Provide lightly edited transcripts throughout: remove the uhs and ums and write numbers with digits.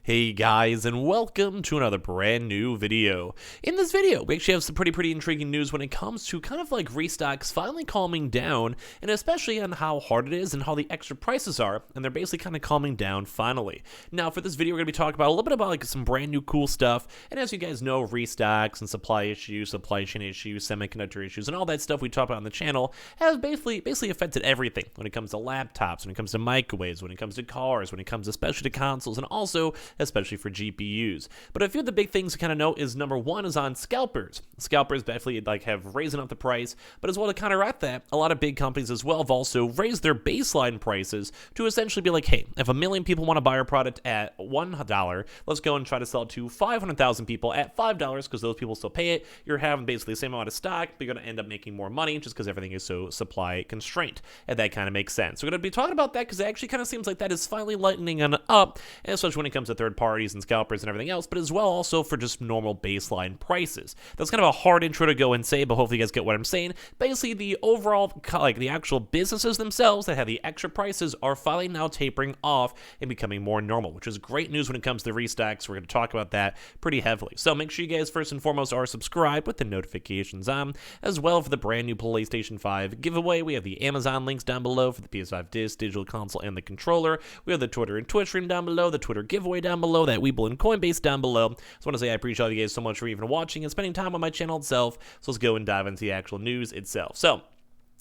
Hey guys, and welcome to another brand new video. In this video, we actually have some pretty intriguing news when it comes to kind of like restocks finally calming down, and especially on how hard it is and how the extra prices are, and they're basically kind of calming down finally. Now for this video, we're going to be talking about a little bit about like some brand new cool stuff, and as you guys know, restocks and supply issues, supply chain issues, semiconductor issues, and all that stuff we talk about on the channel has basically affected everything when it comes to laptops, when it comes to microwaves, when it comes to cars, when it comes especially to consoles, and also especially for GPUs. But a few of the big things to kind of note is number one is on scalpers. Scalpers definitely like have raised up the price, but as well to counteract that, a lot of big companies as well have also raised their baseline prices to essentially be like, hey, if 1 million people want to buy our product at $1, let's go and try to sell it to 500,000 people at $5 because those people still pay it. You're having basically the same amount of stock, but you're going to end up making more money just because everything is so supply constrained, and that kind of makes sense. So we're going to be talking about that because it actually kind of seems like that is finally lightening on up, and especially when it comes to third parties and scalpers and everything else, but as well also for just normal baseline prices. That's kind of a hard intro to go and say, but hopefully you guys get what I'm saying. Basically, the overall, like the actual businesses themselves that have the extra prices are finally now tapering off and becoming more normal, which is great news when it comes to restocks. We're going to talk about that pretty heavily. So make sure you guys first and foremost are subscribed with the notifications on, as well for the brand new PlayStation 5 giveaway. We have the Amazon links down below for the PS5 digital console and the controller. We have the Twitter and Twitch stream down below, the Twitter giveaway down below, that Webull and Coinbase down below. Just want to say I appreciate all you guys so much for even watching and spending time on my channel itself. So let's go and dive into the actual news itself. So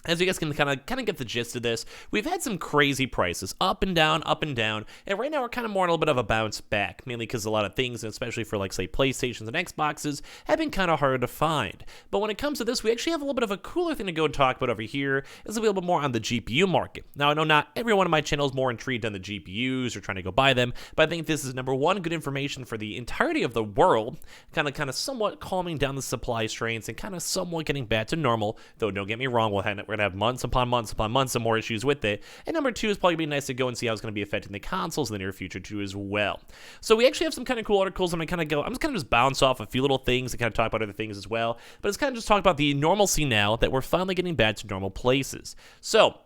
as you guys can kind of get the gist of this, we've had some crazy prices, up and down, and right now we're kind of more on a little bit of a bounce back, mainly because a lot of things, especially for like say PlayStations and Xboxes, have been kind of hard to find. But when it comes to this, we actually have a little bit of a cooler thing to go and talk about over here, is a little bit more on the GPU market. Now I know not everyone on my channel is more intrigued on the GPUs or trying to go buy them, but I think this is number one, good information for the entirety of the world, kind of somewhat calming down the supply strains and kind of somewhat getting back to normal, though don't get me wrong, we're going to have months upon months and more issues with it. And number two is probably going to be nice to go and see how it's going to be affecting the consoles in the near future too as well. So we actually have some kind of cool articles. I'm just going to just bounce off a few little things and kind of talk about other things as well. But it's kind of just talk about the normalcy now that we're finally getting back to normal places. So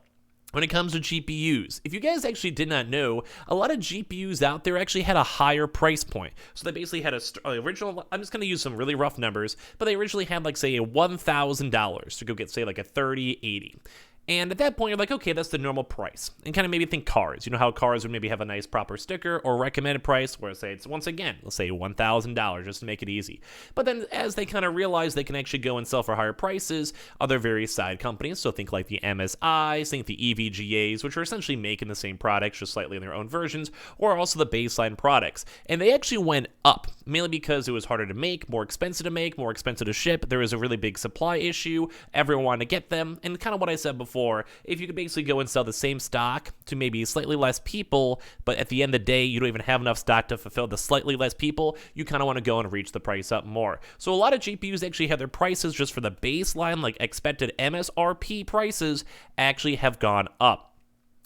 when it comes to GPUs, if you guys actually did not know, a lot of GPUs out there actually had a higher price point. So they basically had original, I'm just going to use some really rough numbers, but they originally had like say a $1,000 to go get say like a 3080. And at that point, you're like, okay, that's the normal price. And kind of maybe think cars. You know how cars would maybe have a nice proper sticker or recommended price where say it's once again, let's say $1,000 just to make it easy. But then as they kind of realize they can actually go and sell for higher prices, other various side companies, so think like the MSIs, think the EVGAs, which are essentially making the same products, just slightly in their own versions, or also the baseline products. And they actually went up, mainly because it was harder to make, more expensive to ship. There was a really big supply issue. Everyone wanted to get them. And kind of what I said before, if you could basically go and sell the same stock to maybe slightly less people, but at the end of the day, you don't even have enough stock to fulfill the slightly less people, you kind of want to go and reach the price up more. So a lot of GPUs actually have their prices just for the baseline, like expected MSRP prices, actually have gone up.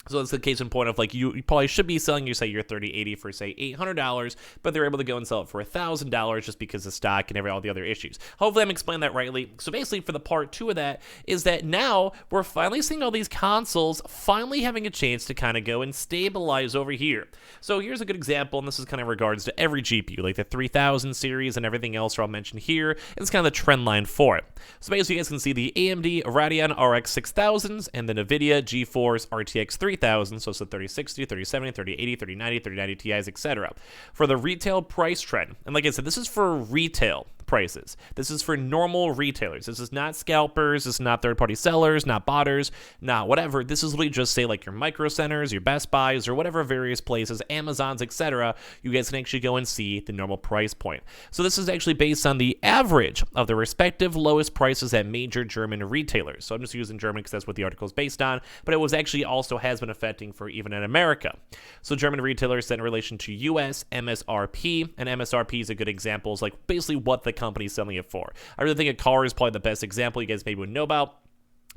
So that's the case in point of like you probably should be selling your 3080 for say $800, but they're able to go and sell it for $1,000 just because of stock and all the other issues. Hopefully I'm explaining that rightly. So basically for the part two of that is that now we're finally seeing all these consoles finally having a chance to kind of go and stabilize over here. So here's a good example, and this is kind of regards to every GPU, like the 3000 series and everything else are all mentioned here, and it's kind of the trend line for it. So basically you guys can see the AMD Radeon RX 6000s and the NVIDIA GeForce RTX 3000, so it's the 3060, 3070, 3080, 3090, 3090 Ti's, etc. For the retail price trend, and like I said, this is for retail prices. This is for normal retailers. This is not scalpers. This is not third-party sellers, not botters, not whatever. This is literally just say like your micro centers, your Best Buys, or whatever various places, Amazons, etc. You guys can actually go and see the normal price point. So this is actually based on the average of the respective lowest prices at major German retailers. So I'm just using German because that's what the article is based on, but it was actually also has been affecting for even in America. So German retailers said in relation to US MSRP, and MSRP is a good example, is like basically what the company's selling it for. I really think a car is probably the best example you guys maybe would know about.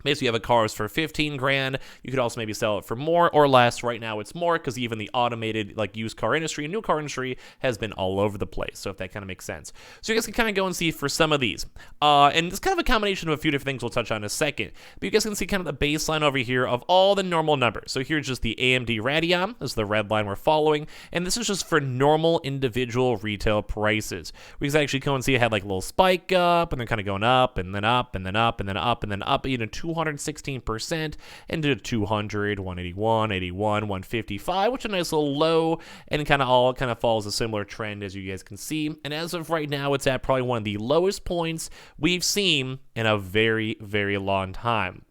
Basically, you have a cars for 15 grand. You could also maybe sell it for more or less. Right now, it's more because even the automated like used car industry and new car industry has been all over the place. So if that kind of makes sense. So you guys can kind of go and see for some of these. And it's kind of a combination of a few different things we'll touch on in a second. But you guys can see kind of the baseline over here of all the normal numbers. So here's just the AMD Radeon. This is the red line we're following. And this is just for normal individual retail prices. We can actually go and see it had like a little spike up and then kind of going up and then up and then up and then up and then up, 216% into 200, 181, 81, 155, which is a nice little low, and kind of all kind of follows a similar trend as you guys can see. And as of right now, it's at probably one of the lowest points we've seen in a very, very long time.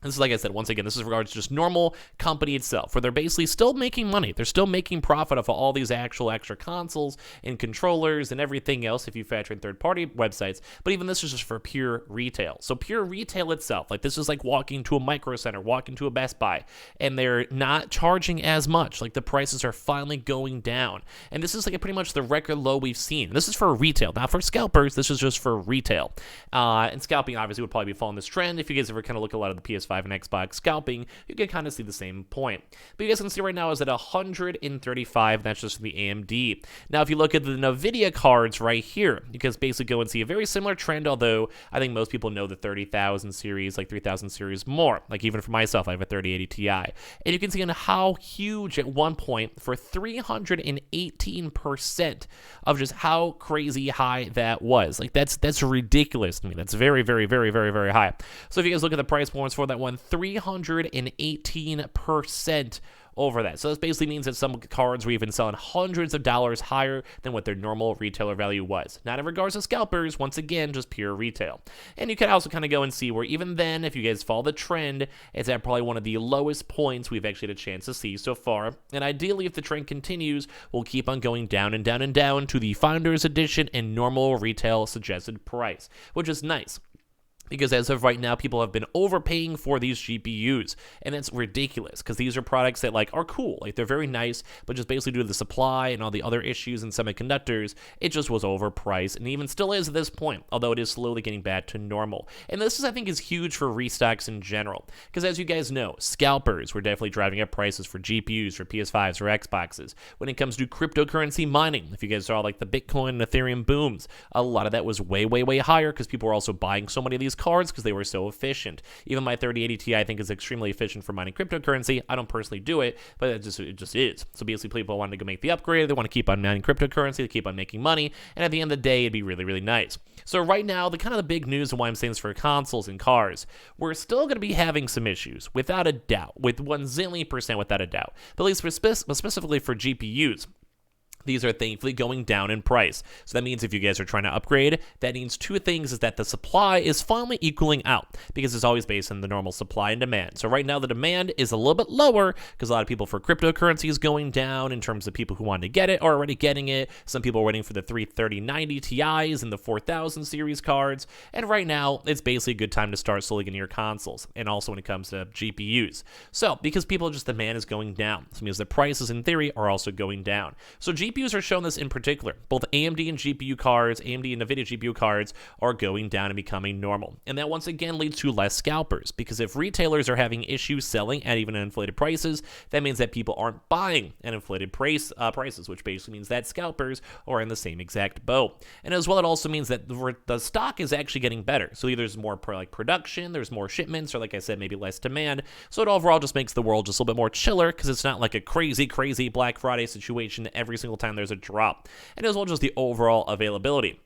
This is, like I said, once again, this is regards to just normal company itself, where they're basically still making money. They're still making profit off of all these actual extra consoles and controllers and everything else if you factor in third-party websites. But even this is just for pure retail. So pure retail itself, like this is like walking to a Micro Center, walking to a Best Buy, and they're not charging as much. Like the prices are finally going down. And this is like pretty much the record low we've seen. And this is for retail, not for scalpers. This is just for retail. And scalping obviously would probably be following this trend. If you guys ever kind of look at a lot of the PS5 and Xbox scalping, you can kind of see the same point. But you guys can see right now is at 135, that's just the AMD. Now, if you look at the NVIDIA cards right here, you can basically go and see a very similar trend, although I think most people know the 30,000 series, like 3000 series more. Like even for myself, I have a 3080 Ti. And you can see on how huge at one point for 318% of just how crazy high that was. Like that's ridiculous to me. That's very, very, very, very, very high. So if you guys look at the price points for that one, 318% over that. So this basically means that some cards were even selling hundreds of dollars higher than what their normal retailer value was. Not in regards to scalpers, once again, just pure retail. And you can also kind of go and see where even then, if you guys follow the trend, it's at probably one of the lowest points we've actually had a chance to see so far. And ideally, if the trend continues, we'll keep on going down and down and down to the Founders Edition and normal retail suggested price, which is nice. Because as of right now, people have been overpaying for these GPUs, and it's ridiculous because these are products that like are cool, like they're very nice, but just basically due to the supply and all the other issues in semiconductors, it just was overpriced, and even still is at this point, although it is slowly getting back to normal. And this is, I think, is huge for restocks in general, because as you guys know, scalpers were definitely driving up prices for GPUs, for PS5s, or Xboxes. When it comes to cryptocurrency mining, if you guys saw like the Bitcoin and Ethereum booms, a lot of that was way, way, way higher because people were also buying so many of these cards because they were so efficient. Even my 3080 Ti I think is extremely efficient for mining cryptocurrency. I don't personally do it, but it just is. So basically people wanted to go make the upgrade, they want to keep on mining cryptocurrency, they keep on making money, and at the end of the day it'd be really, really nice. So right now, the kind of the big news and why I'm saying this for consoles and cars, we're still going to be having some issues, without a doubt, with 1 zillion % without a doubt, but at least for specifically for GPUs. These are thankfully going down in price. So that means if you guys are trying to upgrade, that means two things, is that the supply is finally equaling out, because it's always based on the normal supply and demand. So right now the demand is a little bit lower because a lot of people for cryptocurrency is going down in terms of people who want to get it are already getting it. Some people are waiting for the 3090 Ti's and the 4000 series cards. And right now it's basically a good time to start slowly getting your consoles, and also when it comes to GPUs. So because people just demand is going down, so it means the prices in theory are also going down. So GPUs are showing this in particular. Both AMD and GPU cards, AMD and NVIDIA GPU cards are going down and becoming normal. And that once again leads to less scalpers, because if retailers are having issues selling at even inflated prices, that means that people aren't buying at inflated prices, which basically means that scalpers are in the same exact boat. And as well, it also means that the stock is actually getting better. So either there's more production, there's more shipments, or like I said, maybe less demand. So it overall just makes the world just a little bit more chiller, because it's not like a crazy, crazy Black Friday situation every single time there's a drop. And as well, just the overall availability.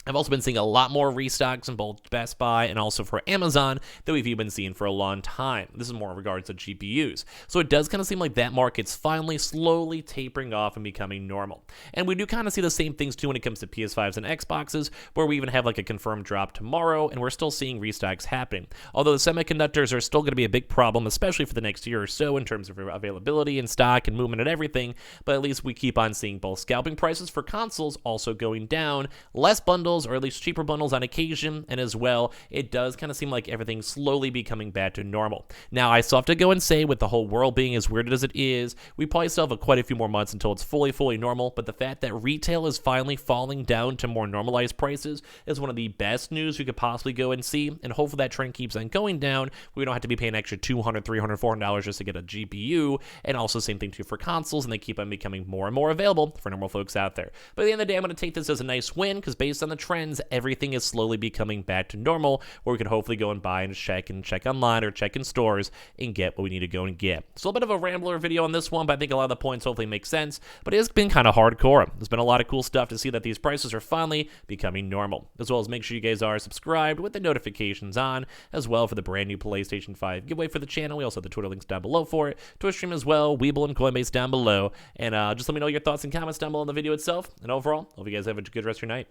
I've also been seeing a lot more restocks in both Best Buy and also for Amazon that we've even seen for a long time. This is more in regards to GPUs. So it does kind of seem like that market's finally slowly tapering off and becoming normal. And we do kind of see the same things too when it comes to PS5s and Xboxes, where we even have like a confirmed drop tomorrow, and we're still seeing restocks happening. Although the semiconductors are still going to be a big problem, especially for the next year or so in terms of availability and stock and movement and everything, but at least we keep on seeing both scalping prices for consoles also going down, less bundles bundles, or at least cheaper bundles on occasion, and as well, it does kind of seem like everything's slowly becoming back to normal. Now, I still have to go and say, with the whole world being as weird as it is, we probably still have quite a few more months until it's fully normal, but the fact that retail is finally falling down to more normalized prices is one of the best news we could possibly go and see, and hopefully that trend keeps on going down. We don't have to be paying extra $200, $300, $400 just to get a GPU, and also same thing too for consoles, and they keep on becoming more and more available for normal folks out there. But at the end of the day, I'm going to take this as a nice win, because based on the trends, everything is slowly becoming back to normal, where we can hopefully go and buy and check online or check in stores and get what we need to go and get. So a bit of a rambler video on this one, but I think a lot of the points hopefully make sense, but it has been kind of hardcore. There's been a lot of cool stuff to see that these prices are finally becoming normal, as well as make sure you guys are subscribed with the notifications on, as well for the brand new PlayStation 5 giveaway for the channel. We also have the Twitter links down below for it, Twitch stream as well, Webull and Coinbase down below, and just let me know your thoughts and comments down below in the video itself, and overall, hope you guys have a good rest of your night.